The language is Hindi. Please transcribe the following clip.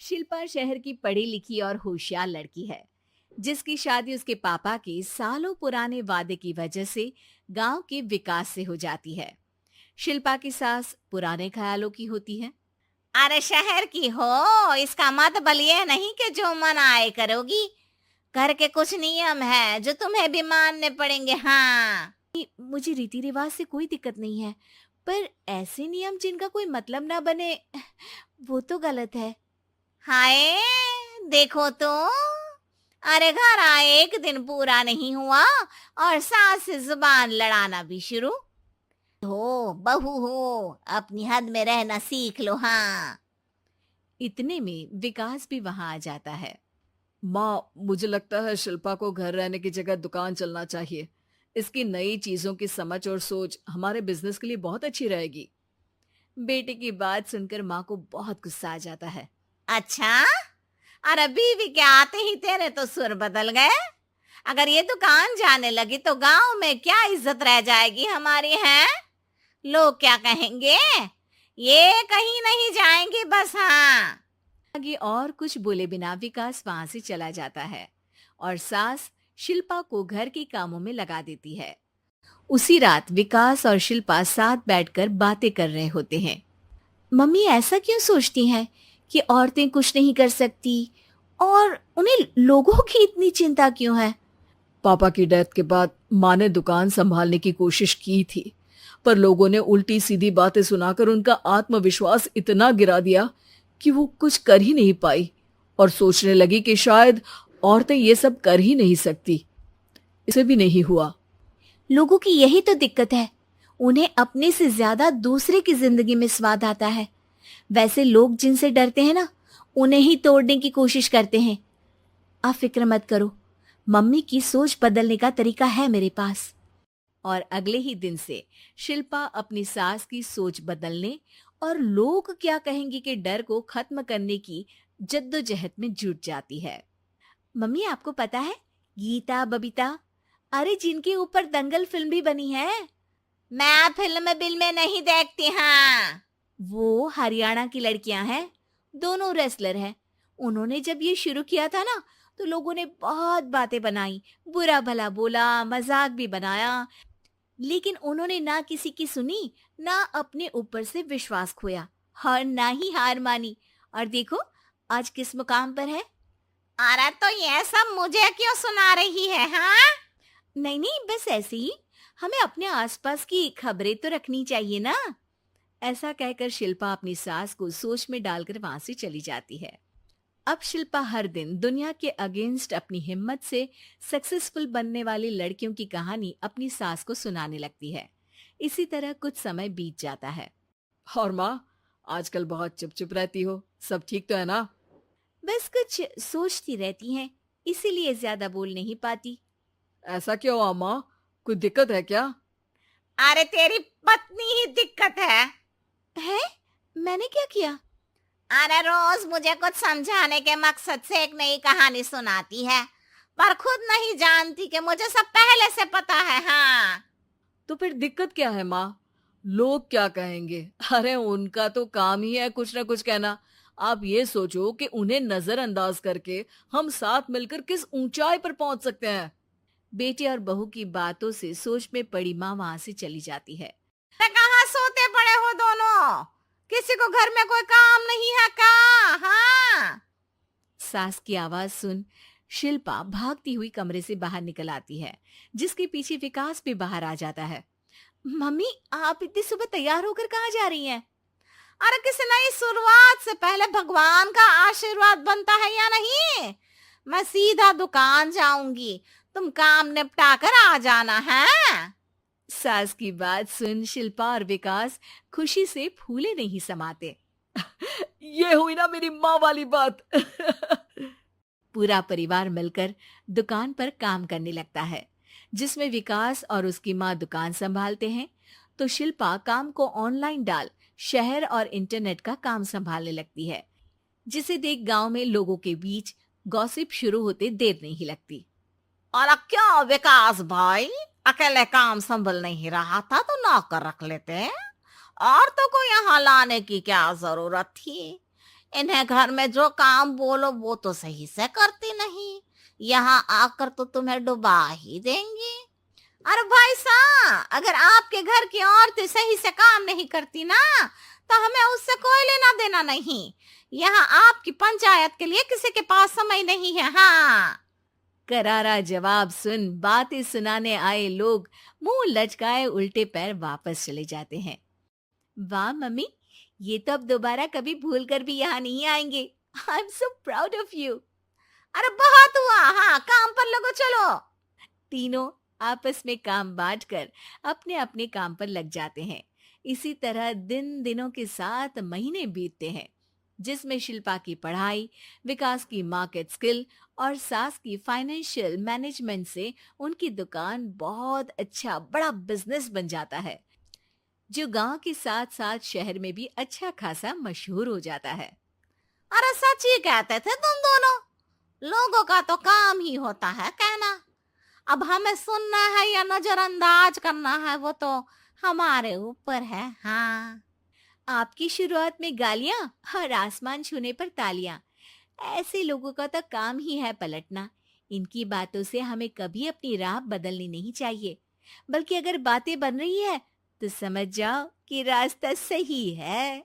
शिल्पा शहर की पढ़ी लिखी और होशियार लड़की है, जिसकी शादी उसके पापा के सालों पुराने वादे की वजह से गांव के विकास से हो जाती है। शिल्पा की सास पुराने ख्यालों की होती है। अरे शहर की हो, इसका मतलब ये नहीं कि जो मन आए करोगी। घर के कुछ नियम है जो तुम्हें भी मानने पड़ेंगे। हाँ। मुझे रीति रिवाज से कोई दिक्कत नहीं है, पर ऐसे नियम जिनका कोई मतलब ना बने, वो तो गलत है। हाय, देखो तो। अरे घर आए एक दिन पूरा नहीं हुआ और सास से जुबान लड़ाना भी शुरू। हो बहू हो, अपनी हद में रहना सीख लो। हाँ। इतने में विकास भी वहां आ जाता है। माँ, मुझे लगता है शिल्पा को घर रहने की जगह दुकान चलना चाहिए। इसकी नई चीजों की समझ और सोच हमारे बिजनेस के लिए बहुत अच्छी रहेगी। बेटे की बात सुनकर माँ को बहुत गुस्सा आ जाता है। अच्छा, अरे बीवी के आते ही तेरे तो सुर बदल गए। अगर ये दुकान जाने लगी तो गांव में क्या इज्जत रह जाएगी हमारी है? लोग क्या कहेंगे? ये कहीं नहीं जाएंगी बस। हाँ। आगे और कुछ बोले बिना विकास वहां से चला जाता है और सास शिल्पा को घर के कामों में लगा देती है। उसी रात विकास और शिल्पा साथ बैठकर बातें कर रहे होते हैं। मम्मी ऐसा क्यों सोचती हैं कि औरतें कुछ नहीं कर सकती, और उन्हें लोगों की इतनी चिंता क्यों है? पापा की डेथ के बाद माँ ने दुकान संभालने की कोशिश की थी, पर लोगों ने उल्टी सीधी बातें सुनाकर उनका आत्मविश्वास इतना गिरा दिया कि वो कुछ कर ही नहीं पाई और सोचने लगी कि शायद औरतें ये सब कर ही नहीं सकती। इसे भी नहीं हुआ। लोगों की यही तो दिक्कत है, उन्हें अपने से ज्यादा दूसरे की जिंदगी में स्वाद आता है। वैसे लोग जिनसे डरते हैं ना, उन्हें ही तोड़ने की कोशिश करते हैं। आप फिक्र मत करो, मम्मी की सोच बदलने का तरीका है मेरे पास। और अगले ही दिन से शिल्पा अपनी सास की सोच बदलने और लोग क्या कहेंगे के डर को खत्म करने की जद्दोजहद में जुट जाती है। मम्मी आपको पता है, गीता बबीता, अरे जिनके ऊपर दंगल फिल्म भी बनी है, मैं फिल्म बिल में नहीं देखती। हाँ। वो हरियाणा की लड़कियां हैं। दोनों रेसलर हैं। उन्होंने जब ये शुरू किया था ना, तो लोगों ने बहुत बातें बनाई, बुरा भला बोला, मजाक भी बनाया, लेकिन उन्होंने ना किसी की सुनी, ना अपने ऊपर से विश्वास खोया और ना ही हार मानी। और देखो आज किस मुकाम पर है। अरे तो ये सब मुझे क्यों सुना रही है? हाँ। नहीं नहीं, बस ऐसे ही, हमें अपने आसपास की खबरें तो रखनी चाहिए ना। ऐसा कहकर शिल्पा अपनी सास को सोच में डालकर वहां से चली जाती है। अब शिल्पा हर दिन दुनिया के अगेंस्ट अपनी हिम्मत से सक्सेसफुल बनने वाली लड़कियों की कहानी अपनी सास को सुनाने लगती है। इसी तरह कुछ समय बीत जाता है। और माँ, आजकल बहुत चुप चुप रहती हो, सब ठीक तो है ना? बस कुछ सोचती रहती हैं, इसीलिए ज्यादा बोल नहीं पाती। ऐसा क्यों हुआ माँ? कोई दिक्कत है क्या? अरे तेरी पत्नी ही दिक्कत है? मैंने क्या किया? अरे रोज मुझे कुछ समझाने के मकसद से एक नई कहानी सुनाती है, पर खुद नहीं जानती कि मुझे सब पहले से पता है। हाँ। तो फिर दिक्कत क्या है माँ? लोग क्या कहेंगे? अरे उनका तो काम ही है कुछ ना कुछ कहना। आप ये सोचो कि उन्हें नजरअंदाज करके हम साथ मिलकर किस ऊंचाई पर पहुंच सकते हैं। बेटे और बहू की बातों से सोच में पड़ी माँ वहां से चली जाती है। अरे कहाँ सोते पड़े हो दोनों? किसी को घर में कोई काम नहीं है का? हाँ। सास की आवाज सुन शिल्पा भागती हुई कमरे से बाहर निकल आती है, जिसके पीछे विकास भी बाहर आ जाता है। मम्मी, आप इतनी सुबह तैयार होकर कहाँ जा रही हैं? अरे किसी नई शुरुआत से पहले भगवान का आशीर्वाद बनता है या नहीं? मैं सीधा दुकान जाऊंगी, तुम काम निपटा कर आ जाना है। सास की बात सुन शिल्पा और विकास खुशी से फूले नहीं समाते। ये हुई ना मेरी माँ वाली बात। पूरा परिवार मिलकर दुकान पर काम करने लगता है, जिसमें विकास और उसकी माँ दुकान संभालते हैं, तो शिल्पा काम को ऑनलाइन डाल शहर और इंटरनेट का काम संभालने लगती है, जिसे देख गांव में लोगों के बीच गॉसिप शुरू होते देर नहीं लगती। और अब क्या विकास भाई, अकेले काम संभल नहीं रहा था तो नौकर रख लेते, और तो को यहाँ लाने की क्या जरूरत थी? इन्हें घर में जो काम बोलो वो तो सही से करती नहीं, यहाँ आकर तो तुम्हें डुबा ही देंगी। अरे भाई साहब, अगर आपके घर की औरतें सही से काम नहीं करती ना, तो हमें उससे कोई लेना देना नहीं। यहाँ आपकी पंचायत के लिए किसी के पास समय नहीं है। हाँ। करारा जवाब सुन बातें सुनाने आए लोग मुंह लचकाए उल्टे पैर वापस चले जाते हैं। वाह मम्मी, ये तो अब दोबारा कभी भूल कर भी यहाँ नहीं आएंगे। I am so proud of you. अरे बहुत हुआ, हाँ काम पर लगो चलो। तीनों आपस में काम बांटकर अपने अपने काम पर लग जाते हैं। इसी तरह दिन दिनों के साथ महीने बीतते हैं, जिसमें शिल्पा की पढ़ाई, विकास की मार्केट स्किल और सास की फाइनेंशियल मैनेजमेंट से उनकी दुकान बहुत अच्छा बड़ा बिजनेस बन जाता है, जो गांव के साथ साथ शहर में भी अच्छा खासा मशहूर हो जाता है। अरे सच ही कहते थे तुम दोनों, लोगों का तो काम ही होता है कहना। अब हमें सुनना है या नजरअंदाज करना है वो तो हमारे ऊपर है। हाँ। आपकी शुरुआत में गालियां और आसमान छूने पर तालियां, ऐसे लोगों का तो काम ही है पलटना। इनकी बातों से हमें कभी अपनी राह बदलनी नहीं चाहिए, बल्कि अगर बातें बन रही है तो समझ जाओ कि रास्ता सही है।